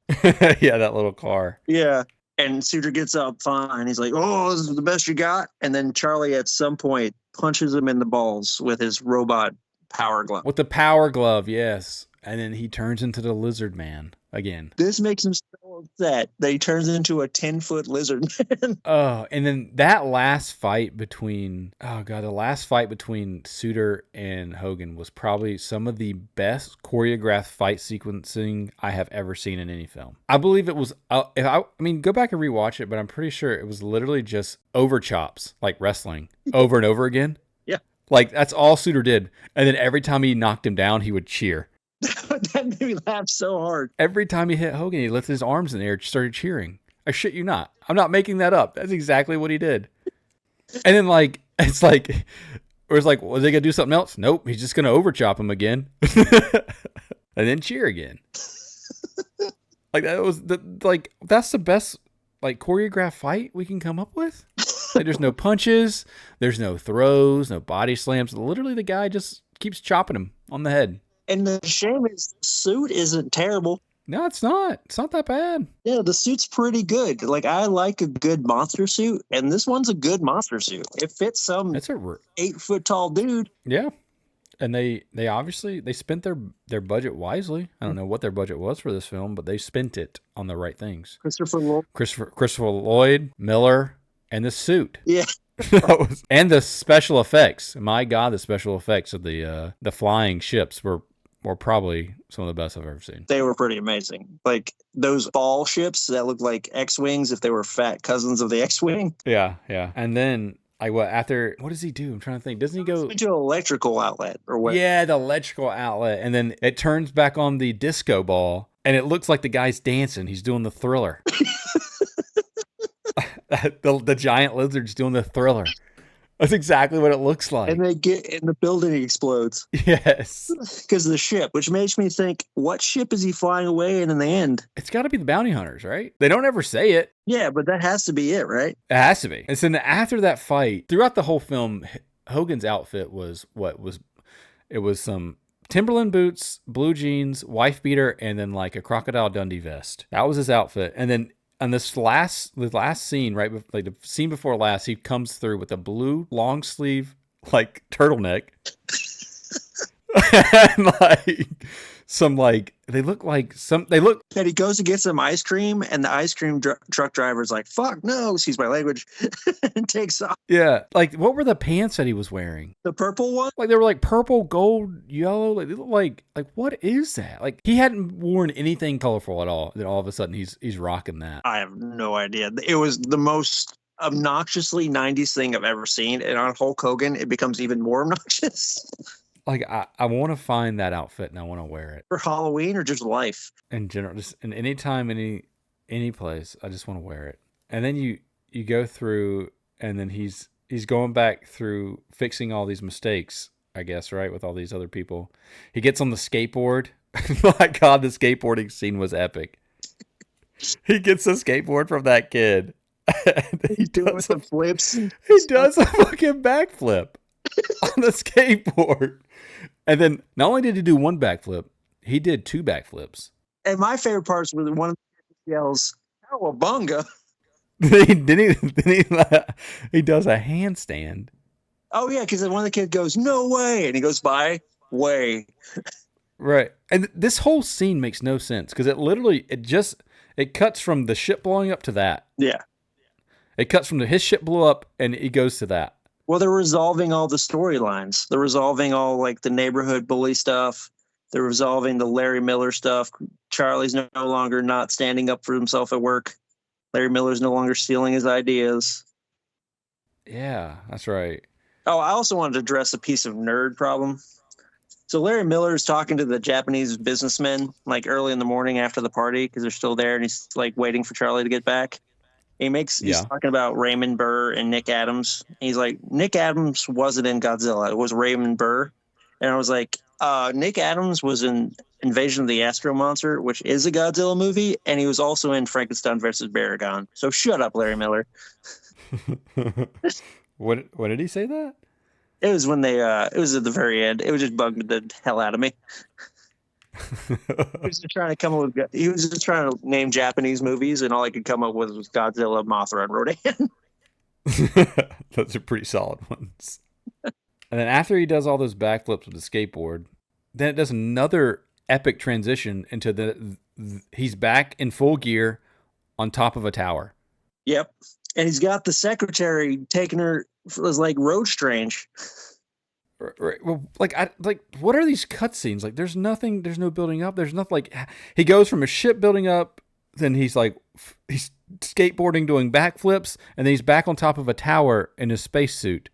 Yeah, that little car. Yeah. And Suter gets up fine. He's like, oh, this is the best you got. And then Charlie at some point punches him in the balls with his robot power glove. With the power glove, yes. And then he turns into the lizard man again. This makes him so upset that he turns into a 10-foot lizard man. Oh, and then that last fight between Suter and Hogan was probably some of the best choreographed fight sequencing I have ever seen in any film. I believe it was, go back and rewatch it, but I'm pretty sure it was literally just over chops, like wrestling, over and over again. Yeah. Like, that's all Suter did. And then every time he knocked him down, he would cheer. That made me laugh so hard. Every time he hit Hogan, he lifted his arms in the air and started cheering. I shit you not. I'm not making that up. That's exactly what he did. And then, like, was he going to do something else? Nope. He's just going to overchop him again. And then cheer again. Like, that's the best, like, choreographed fight we can come up with. Like, there's no punches. There's no throws, no body slams. Literally, the guy just keeps chopping him on the head. And the shame is the suit isn't terrible. No, it's not. It's not that bad. Yeah, the suit's pretty good. Like, I like a good monster suit, and this one's a good monster suit. It fits some 8-foot tall dude. Yeah. And they obviously they spent their budget wisely. I don't know what their budget was for this film, but they spent it on the right things. Christopher Lloyd, Miller, and the suit. Yeah. And the special effects. My God, the special effects of the flying ships were probably some of the best I've ever seen. They were pretty amazing. Like those ball ships that looked like X-Wings if they were fat cousins of the X-Wing. Yeah. And then what does he do? I'm trying to think. Doesn't he go into an electrical outlet or what? Yeah, the electrical outlet. And then it turns back on the disco ball and it looks like the guy's dancing. He's doing the Thriller. the giant lizard's doing the Thriller. That's exactly what it looks like. And the building explodes. Yes. Because of the ship, which makes me think, what ship is he flying away in the end? It's got to be the bounty hunters, right? They don't ever say it. Yeah, but that has to be it, right? It has to be. And so after that fight, throughout the whole film, Hogan's outfit was some Timberland boots, blue jeans, wife beater, and then like a Crocodile Dundee vest. That was his outfit. And then on the last scene, right, like the scene before last, he comes through with a blue long sleeve like turtleneck, and And he goes to get some ice cream, and the ice cream truck driver's like, "Fuck no!" Excuse my language, and takes off. Yeah, like what were the pants that he was wearing? The purple one? Like they were like purple, gold, yellow. Like they look like what is that? Like he hadn't worn anything colorful at all. Then all of a sudden he's rocking that. I have no idea. It was the most obnoxiously 90s thing I've ever seen, and on Hulk Hogan, it becomes even more obnoxious. Like I want to find that outfit and I want to wear it for Halloween or just life in general, just in any time, any place. I just want to wear it. And then you go through, and then he's going back through fixing all these mistakes, I guess, right, with all these other people. He gets on the skateboard. My God, the skateboarding scene was epic. He gets a skateboard from that kid. He does some flips. He does a fucking backflip on the skateboard. And then not only did he do one backflip, he did two backflips. And my favorite parts were one of the yells, "Cowabunga!" He does a handstand. Oh yeah, because one of the kids goes, "No way," and he goes, "By way." Right, and this whole scene makes no sense because it cuts from the ship blowing up to that. Yeah, it cuts from his ship blew up and he goes to that. Well, they're resolving all the storylines. They're resolving all like the neighborhood bully stuff. They're resolving the Larry Miller stuff. Charlie's no longer not standing up for himself at work. Larry Miller's no longer stealing his ideas. Yeah, that's right. Oh, I also wanted to address a piece of nerd problem. So Larry Miller is talking to the Japanese businessmen like early in the morning after the party because they're still there, and he's like waiting for Charlie to get back. He's talking about Raymond Burr and Nick Adams. He's like, Nick Adams wasn't in Godzilla. It was Raymond Burr. And I was like, Nick Adams was in Invasion of the Astro Monster, which is a Godzilla movie. And he was also in Frankenstein versus Baragon. So shut up, Larry Miller. What did he say that? It was when it was at the very end. It was just bugged the hell out of me. He was just trying to name Japanese movies, and all I could come up with was Godzilla, Mothra, and Rodan. Those are pretty solid ones. And then after he does all those backflips with the skateboard, then it does another epic transition into He's back in full gear on top of a tower. Yep. And he's got the secretary taking her as like road strange. Right. Well, like what are these cutscenes? Like, there's nothing. There's no building up. There's nothing. Like, he goes from a ship building up, then he's skateboarding, doing backflips, and then he's back on top of a tower in his spacesuit.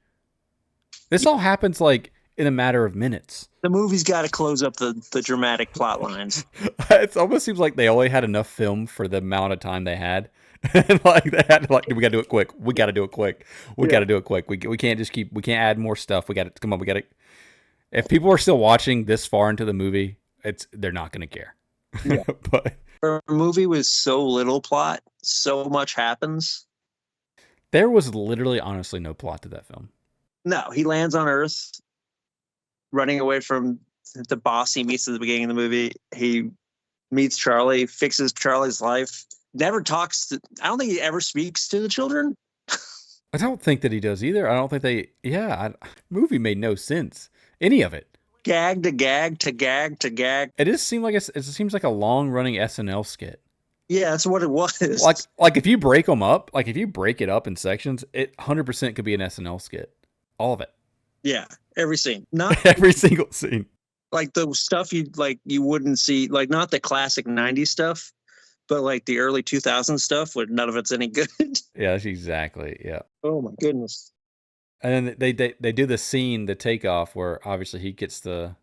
This all happens like in a matter of minutes. The movie's got to close up the dramatic plot lines. It almost seems like they only had enough film for the amount of time they had. And like they had to, like, we got to do it quick. We got to do it quick. We got to do it quick. We can't just we can't add more stuff. We got to come on. We got to. If people are still watching this far into the movie, they're not going to care. Yeah. But for a movie with so little plot, so much happens. There was literally, honestly, no plot to that film. No, he lands on Earth, running away from the boss he meets at the beginning of the movie. He meets Charlie, fixes Charlie's life. Never talks I don't think he ever speaks to the children. I don't think that he does either. I don't think movie made no sense. Any of it. Gag to gag to gag to gag. It just seemed like it seems like a long running SNL skit. Yeah, that's what it was. Like if you break them up, like if you break it up in sections, it 100% could be an SNL skit. All of it. Yeah, every scene. Not every single scene. Like the stuff you wouldn't see, like not the classic 90s stuff, but like the early 2000s stuff where none of it's any good. Yeah, that's exactly. Yeah. Oh my goodness. And then they do the scene, the takeoff, where obviously he gets the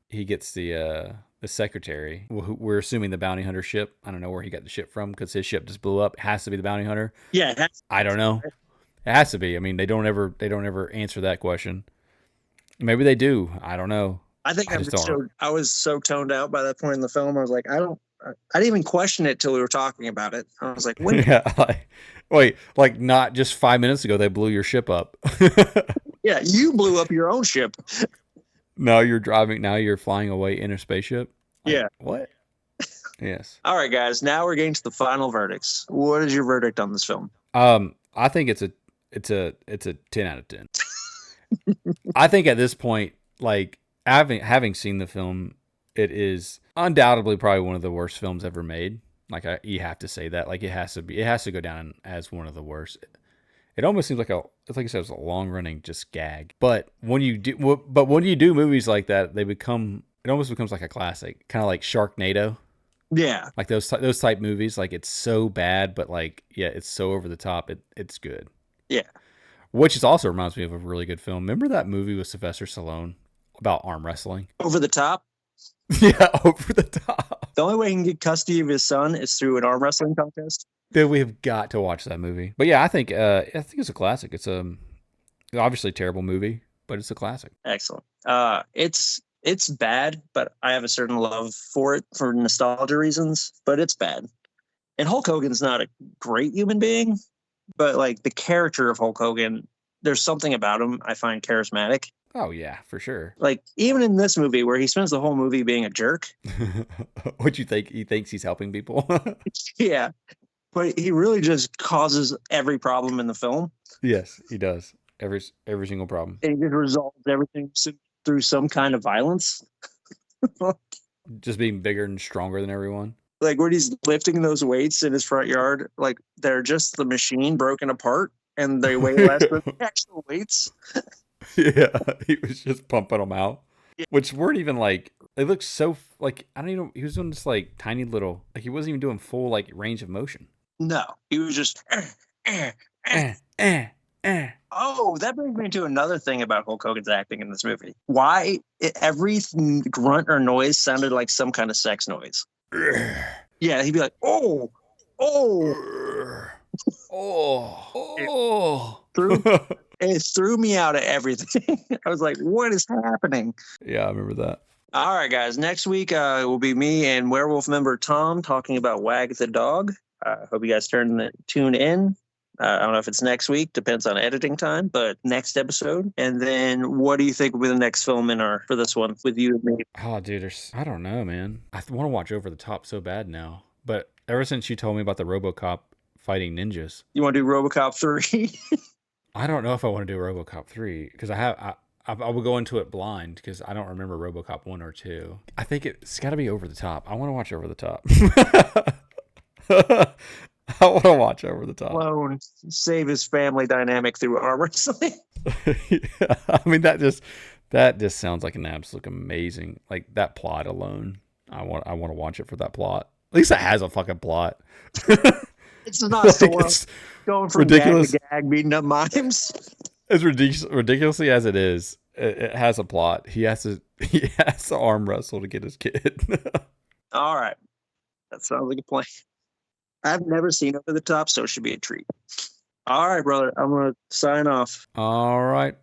secretary. We're assuming the bounty hunter ship. I don't know where he got the ship from because his ship just blew up. It has to be the bounty hunter. Yeah, I don't know. It has to be. I mean, they don't ever answer that question. Maybe they do. I don't know. I think I was so toned out by that point in the film. I was like, I didn't even question it till we were talking about it. I was like, wait. Yeah, wait, like not just 5 minutes ago they blew your ship up. Yeah, you blew up your own ship. Now you're flying away in a spaceship. Like, yeah. What? Yes. All right, guys. Now we're getting to the final verdicts. What is your verdict on this film? I think it's a 10 out of 10. I think at this point, like having seen the film, it is undoubtedly probably one of the worst films ever made. Like you have to say that. Like it has to go down as one of the worst. It almost seems like it's like I said, it's a long running just gag. But when you do movies like that, it almost becomes like a classic, kind of like Sharknado. Yeah, like those type movies. Like it's so bad, but like it's so over the top. It's good. Yeah. Which is also reminds me of a really good film. Remember that movie with Sylvester Stallone about arm wrestling? Over the Top? Yeah, Over the Top. The only way he can get custody of his son is through an arm wrestling contest. Dude, we have got to watch that movie. But yeah, I think it's a classic. It's obviously a terrible movie, but it's a classic. Excellent. It's bad, but I have a certain love for it for nostalgia reasons, but it's bad. And Hulk Hogan's not a great human being, but like the character of Hulk Hogan, there's something about him I find charismatic. Oh yeah, for sure. Like even in this movie where he spends the whole movie being a jerk. What you think? He thinks he's helping people? Yeah. But he really just causes every problem in the film. Yes, he does. Every single problem. And he just resolves everything through some kind of violence. Just being bigger and stronger than everyone. Like when he's lifting those weights in his front yard, like they're just the machine broken apart and they weigh less than the actual weights. Yeah, he was just pumping them out. Yeah. Which weren't even like, they looked so, like, I don't even know, he was doing this like tiny little, like he wasn't even doing full like range of motion. No, he was just. Oh, that brings me to another thing about Hulk Hogan's acting in this movie. Why every grunt or noise sounded like some kind of sex noise? Yeah, he'd be like, oh. It threw me out of everything. I was like, what is happening? Yeah, I remember that. All right, guys. Next week will be me and werewolf member Tom talking about Wag the Dog. Hope you guys tune in. I don't know if it's next week, depends on editing time, but next episode. And then what do you think will be the next film for this one with you and me? Oh, dude, I don't know, man. I want to watch Over the Top so bad now. But ever since you told me about the RoboCop fighting ninjas. You want to do RoboCop 3? I don't know if I want to do RoboCop 3 because I will go into it blind because I don't remember RoboCop 1 or 2. I think it's got to be Over the Top. I want to watch Over the Top. I want to watch Over the Top. Clone save his family dynamic through arm wrestling. Yeah, I mean that just sounds like an absolute amazing, like, that plot alone. I want to watch it for that plot. At least it has a fucking plot. It's not so Like, it's going from ridiculous. gag to gag, beating up mimes. As ridiculously as it is, it has a plot. He has to arm wrestle to get his kid. All right, that sounds like a plan. I've never seen Over the Top, so it should be a treat. All right, brother, I'm gonna sign off. All right.